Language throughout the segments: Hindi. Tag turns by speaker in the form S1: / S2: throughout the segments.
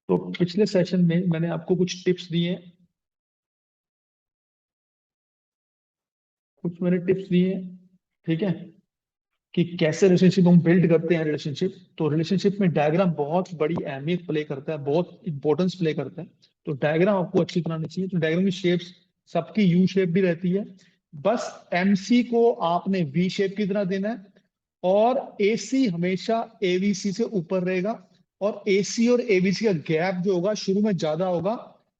S1: तो पिछले सेशन में मैंने आपको कुछ टिप्स दिए, ठीक है, कि कैसे रिलेशनशिप हम बिल्ड करते हैं। रिलेशनशिप, तो रिलेशनशिप में डायग्राम बहुत बड़ी अहमियत प्ले करता है, बहुत इंपॉर्टेंस प्ले करता है। तो डायग्राम आपको अच्छी तरह आनी चाहिए। तो डायग्राम की शेप्स सबकी यू शेप भी रहती है, बस एमसी को आपने वी शेप की तरह देना है, और एसी हमेशा एवीसी से ऊपर रहेगा, और एसी और एबीसी का गैप जो होगा शुरू में ज्यादा होगा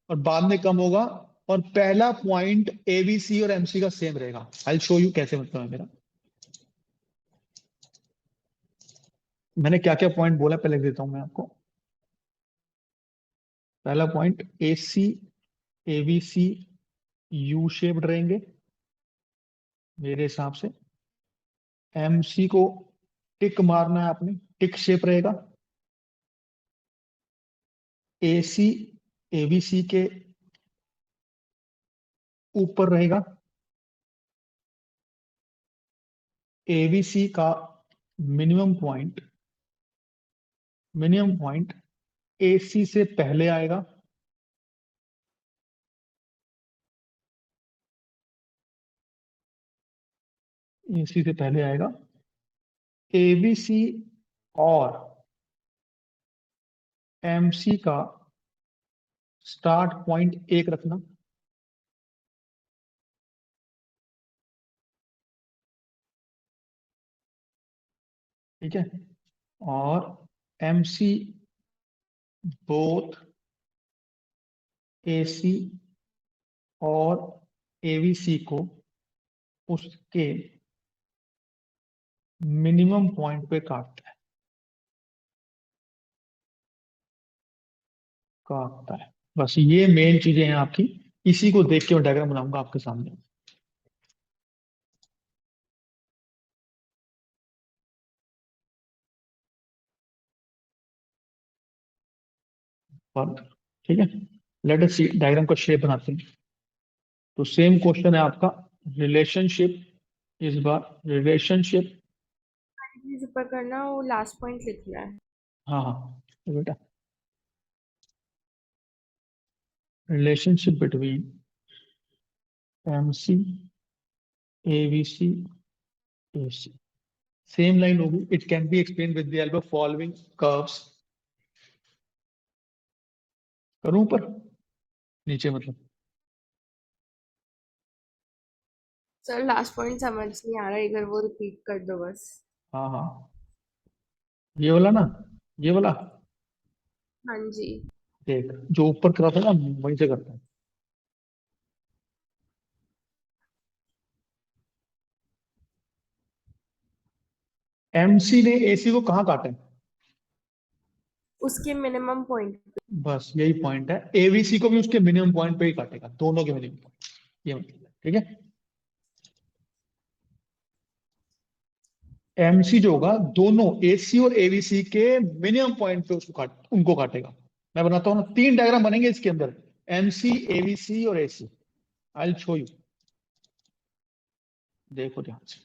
S1: और बाद में कम होगा, और पहला पॉइंट एबीसी और एमसी का सेम रहेगा। आई शो यू कैसे मतलब है मेरा। मैंने क्या क्या पॉइंट बोला पहले लिख देता हूं मैं आपको। पहला point, A C A B C you shaped रहेंगे मेरे हिसाब से। एम सी को टिक मारना है आपने, टिक शेप रहेगा। ए सी ए बी सी के ऊपर रहेगा। ए बी सी का मिनिमम पॉइंट ए सी से पहले आएगा। ए सी से पहले आएगा। ए बी सी और एम सी का स्टार्ट पॉइंट एक रखना। ठीक है, और एम सी बोथ ए सी और एवीसी को उसके मिनिमम पॉइंट पे काटता है। बस ये मेन चीजें हैं आपकी। इसी को देख के मैं डायग्राम बनाऊंगा आपके सामने। और ठीक है, लेट अस सी डायग्राम का शेप बनाते हैं। तो सेम क्वेश्चन है आपका, रिलेशनशिप। इस बार रिलेशनशिप।
S2: प्लीज ऊपर करना, वो लास्ट पॉइंट लिखना है।
S1: हाँ हाँ, तो बेटा, relationship between M C A B C A C. Same line होगी। It can be explain with the help of following curves. करूं ऊपर नीचे मतलब।
S2: सर लास्ट पॉइंट समझ नहीं आ रहा, एक बार वो रिपीट कर दो बस।
S1: हाँ हाँ, ये वाला ना, ये वाला।
S2: हाँ जी।
S1: देख, जो ऊपर करा था ना वहीं से करता है। एमसी ने एसी को कहाँ काटा है?
S2: उसके मिनिमम पॉइंट।
S1: बस यही पॉइंट है। एबीसी को भी उसके मिनिमम पॉइंट पे ही काटेगा, दोनों के मिनिमम पॉइंट। ये मतलब है, ठीक है। एमसी जो होगा दोनों एसी और एबीसी के मिनिमम पॉइंट पे उनको काटेगा। मैं बनाता हूँ ना, 3 डायग्राम बनेंगे इसके अंदर, एमसी एबीसी और एसी। आई शो यू, देखो ध्यान से।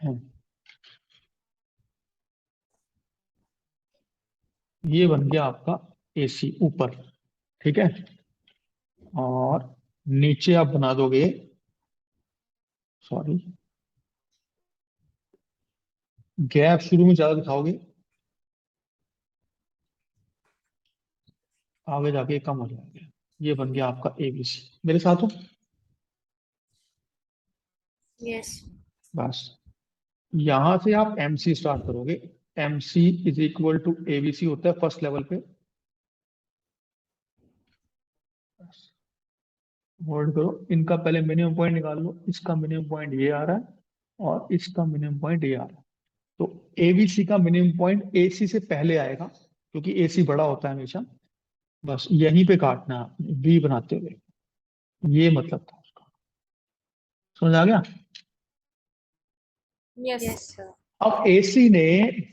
S1: हाँ, ये बन गया आपका एसी ऊपर, ठीक है। और नीचे आप बना दोगे, सॉरी, गैप शुरू में ज्यादा दिखाओगे, आगे जाके कम हो जाएगा। ये बन गया आपका एबीसी। मेरे साथ हो?
S2: यस।
S1: बस यहां से आप एमसी स्टार्ट करोगे। MC is equal to ABC होता है फर्स्ट लेवल पे। होल्ड करो, इनका पहले मिनिमम पॉइंट निकाल लो। इसका मिनिमम पॉइंट ये आ रहा है, और इसका मिनिमम पॉइंट ये आ रहा है। तो एबीसी का मिनिमम पॉइंट एसी से पहले आएगा, क्योंकि एसी बड़ा होता है हमेशा। बस यहीं पे काटना है आपने, वी बनाते हुए। ये मतलब था उसका। समझ आ गया?
S2: Yes sir.
S1: अब एसी ने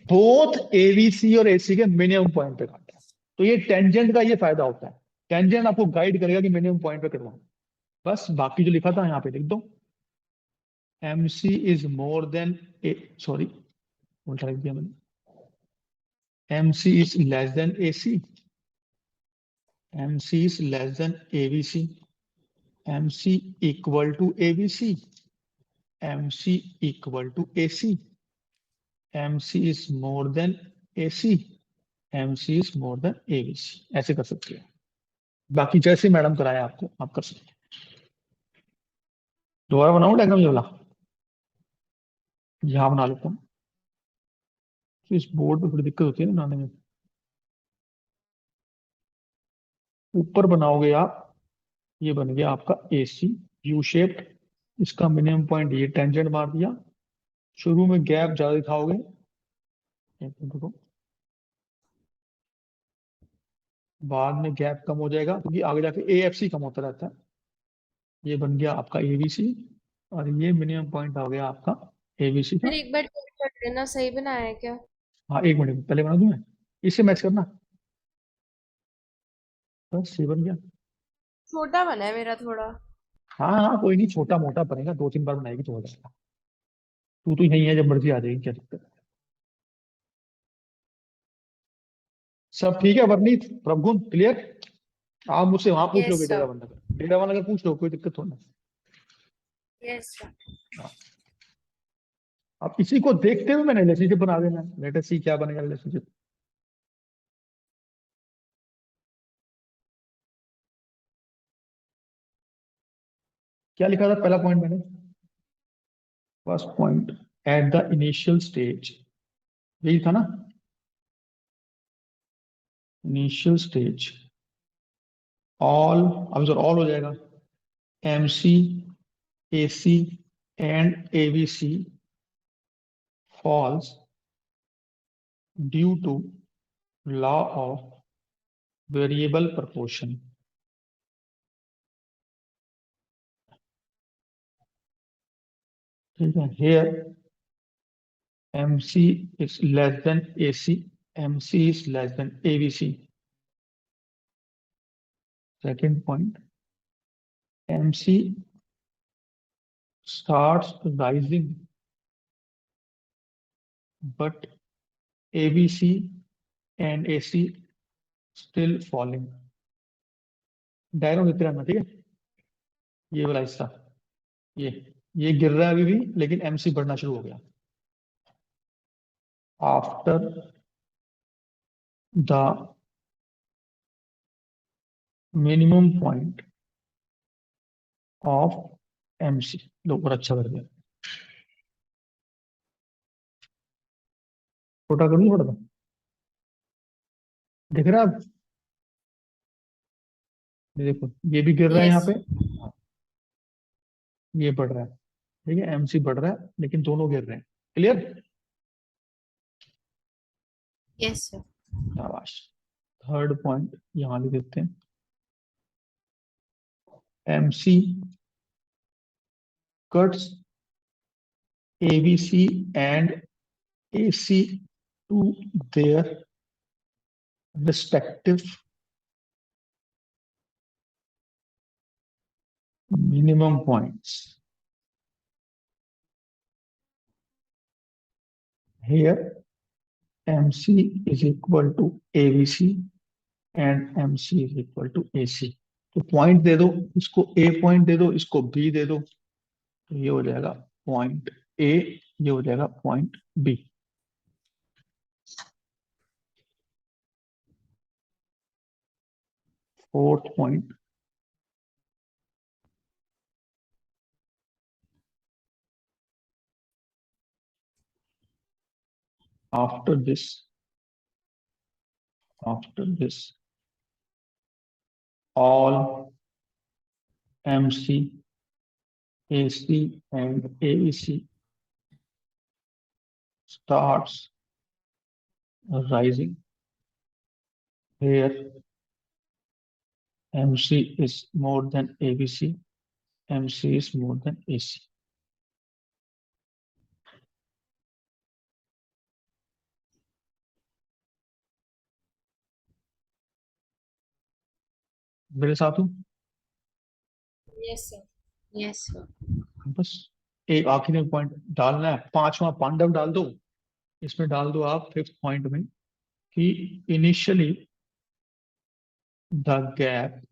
S1: बोथ एबीसी और एसी के मिनिमम पॉइंट पे काटा है। तो ये टेंजेंट का ये फायदा होता है, टेंजेंट आपको गाइड करेगा कि मिनिमम पॉइंट पे करवाओ। बस बाकी जो लिखा था यहाँ पे लिख दो। MC is more than a, sorry, उल्टा लिख दिया मैंने. MC is less than AC. MC is less than ABC. MC equal to ABC. MC equal to AC. MC is more than AC. MC is more than ABC. ऐसे कर सकते हैं. बाकी जैसे मैडम कराया आपको आप कर सकते हैं. दोबारा बनाऊं डायग्राम ये वाला? यहाँ बना लेता हूँ. तो इस बोर्ड पे थोड़ी दिक्कत होती है ना बनाने में. ऊपर बनाओगे आप, ये बन गया आपका AC यू शेप्ड. इसका मिनिमम पॉइंट ये टेंजेंट मार दिया. शुरू में गैप ज्यादा दिखाओगे. एक मिनट रुको. बाद में गैप कम हो जाएगा क्योंकि आगे जाके AFC कम होता रहता है. ये बन गया आपका ABC और ये मिनिमम पॉइंट आ गया आपका ABC का.
S2: फिर एक बार चेक कर लेना सही बनाया है क्या।
S1: हाँ एक मिनट पहले बना दूं मैं. इससे मैच करना. बस ये बन गया.
S2: छोटा बना है मेरा थोड़ा।
S1: हाँ हाँ कोई नहीं, छोटा मोटा बनेगा. 2-3 बार बनाएगी तो हो जाएगा. तू तो यही है, जब मर्जी आ जाएगी, क्या दिक्कत है. सब ठीक है वर्णित प्रभुगुण क्लियर. आप मुझसे वहां पूछ
S2: यस
S1: लोगे
S2: सर।
S1: डेरा वन का. डेरा वन अगर पूछ लो कोई दिक्कत हो ना.
S2: Yes sir.
S1: अब इसी को देखते हुए मैंने रिलेशनशिप बना देना. लेट अस सी क्या बनेगा रिलेशनशिप. क्या लिखा था पहला पॉइंट मैंने? First point, at the initial stage. यही था ना. इनिशियल स्टेज ऑल, अब सर ऑल हो जाएगा. MC AC and ABC falls due to law of variable proportion. ठीक है. Here MC is less than AC. MC is less than ABC. Second point, MC starts rising, but ABC and AC still falling. Diagram देते रहना ठीक है. ये वाला हिस्सा, ये गिर रहा है अभी भी, लेकिन MC बढ़ना शुरू हो गया. After the minimum point of MC. लो और अच्छा कर दिया. छोटा करूँ थोड़ा सा, दिख रहा है अब? ये देखो ये भी गिर रहा है यहाँ
S2: यस।
S1: पे. ये बढ़ रहा है. ठीक है MC बढ़ रहा है लेकिन दोनों गिर रहे हैं. क्लियर.
S2: Yes sir.
S1: शाबाश. थर्ड पॉइंट यहाँ लिख देते हैं. MC cuts ABC and AC to their respective minimum points. Here MC is equal to ABC and MC is equal to AC. तो पॉइंट दे दो, इसको A पॉइंट दे दो, इसको B दे दो. तो ये हो जाएगा पॉइंट A, ये हो जाएगा point B. Fourth point, after this all MC, AC and ABC starts rising. Here MC is more than ABC, MC is more than AC. मेरे साथ हूँ
S2: यस सर। Yes sir.
S1: बस. एक आखिरी में पॉइंट डालना है, पांचवा पांडव डाल दो, इसमें डाल दो आप फिफ्थ पॉइंट में कि initially the gap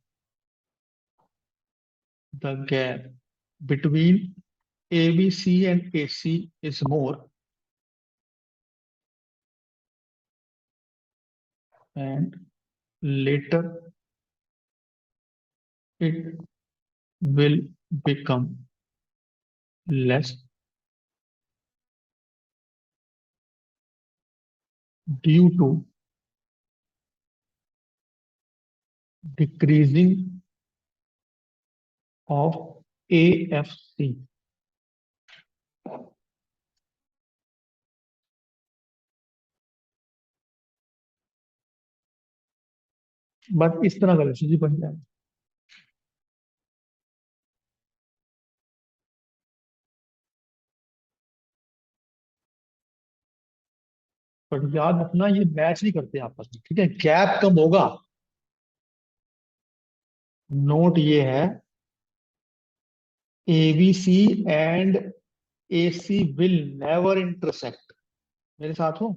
S1: between ABC and AC is more, and later it will become less due to decreasing of AFC. बस इस तरह का रिलेशनशिप बन जाए। पर याद रखना ये मैच नहीं करते आपस में, ठीक है? गैप कम होगा, नोट ये है ABC and AC will never intersect. मेरे साथ हो?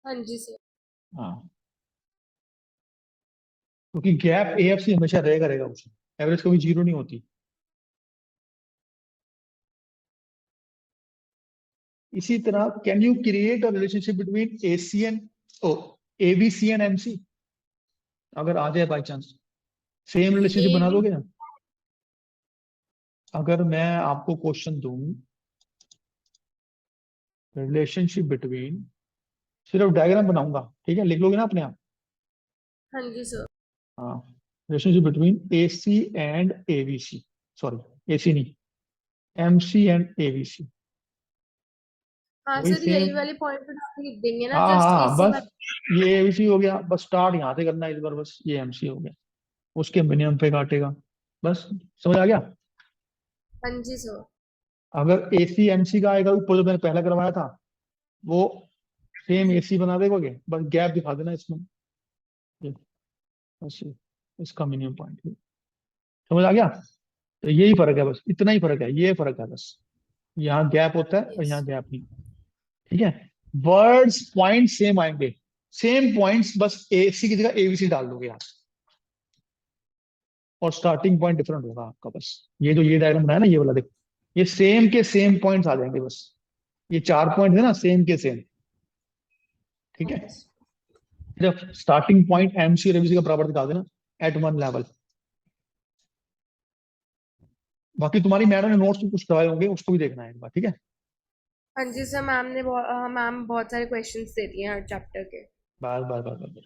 S2: हाँ जी सर।
S1: हाँ, क्योंकि गैप AFC हमेशा रहेगा उसमें, एवरेज कभी जीरो नहीं होती। इसी तरह can you create a relationship between AC and ABC and MC? अगर आ जाए बाई चांस, सेम रिलेशनशिप
S2: ए
S1: बना
S2: बी
S1: दोगे ना? अगर मैं आपको क्वेश्चन दूं, रिलेशनशिप बिटवीन, सिर्फ डायग्राम बनाऊंगा, ठीक है? लिख लोगे ना अपने आप?
S2: हाँ जी सर।
S1: हाँ, relationship between AC and ABC, sorry AC नहीं, MC एंड ABC,
S2: हाँ
S1: वही
S2: सर, यही
S1: सेम।
S2: वाले पॉइंट लिख देंगे ना,
S1: हाँ
S2: जस्ट
S1: हाँ,
S2: एसी
S1: बस
S2: वाले।
S1: ये ABC हो गया, बस स्टार्ट यहाँ से करना है इस बार, बस ये MC हो गया, उसके मिनिमम पे काटेगा, बस। समझ आ गया?
S2: हाँ जी सर।
S1: अगर AC MC का आएगा ऊपर जो मैंने पहले करवाया था, वो सेम AC बना देगा, बस गैप दिखा देना इसमें, ये, बस ये, इसका मिनिमम पॉइंट। समझ आ गया? तो यही फर्क है, बस इतना ही फर्क है, ये फर्क है बस, यहाँ गैप होता है और
S2: यस।
S1: यहाँ गैप नहीं। ठीक है, वर्ड्स पॉइंट सेम आएंगे, सेम पॉइंट्स, बस AC की जगह ABC डाल दोगे आप, और स्टार्टिंग पॉइंट डिफरेंट होगा आपका, बस। ये जो ये डायग्राम बनाया ना, ये वाला देखो, ये सेम के सेम पॉइंट्स आ जाएंगे बस, ये 4 पॉइंट है ना, सेम के सेम। ठीक है,
S2: यस।
S1: सिर्फ स्टार्टिंग पॉइंट MC और ABC का बराबर दिखा देना एट वन लेवल। बाकी तुम्हारी मैडम ने नोट्स कुछ करवाए होंगे, उसको भी देखना है एक बार, ठीक है?
S2: हाँ जी सर, मैम बहुत सारे क्वेश्चंस देती हैं हर चैप्टर के।
S1: बार बार बार बार।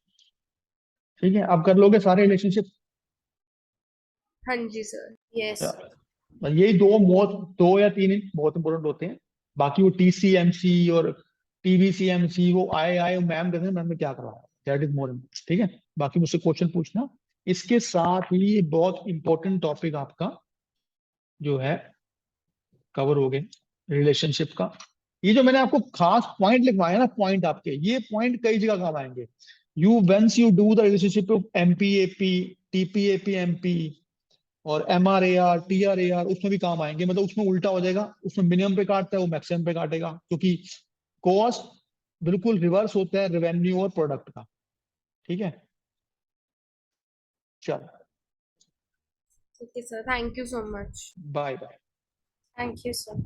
S1: ठीक है, अब कर लोगे सारे रिलेशनशिप?
S2: हाँ जी सर। यस।
S1: यही दो या तीन बहुत इंपॉर्टेंट होते हैं, बाकी वो TCMC और TBCMC वो आए आए मैम कहते हैं मैम ने क्या करवाया, दैट इज मोर इम्पोर्टेंट। ठीक है, बाकी मुझसे क्वेश्चन पूछना। इसके साथ ही बहुत इंपॉर्टेंट टॉपिक आपका जो है कवर हो गए, रिलेशनशिप का। ये जो मैंने आपको खास पॉइंट लिखवाया ना, पॉइंट आपके, ये पॉइंट कई जगह काम आएंगे। Once you do the relationship of MPAP, TPAP-MP और MRAR TRAR, उसमें भी काम आएंगे, मतलब उसमें उल्टा हो जाएगा, उसमें मिनिमम पे काटता है, वो मैक्सिमम पे काटेगा, क्योंकि कॉस्ट बिल्कुल रिवर्स होता है रेवेन्यू और प्रोडक्ट का। ठीक है, चल,
S2: ठीक है sir, thank you so much.
S1: Bye bye.
S2: Thank you sir.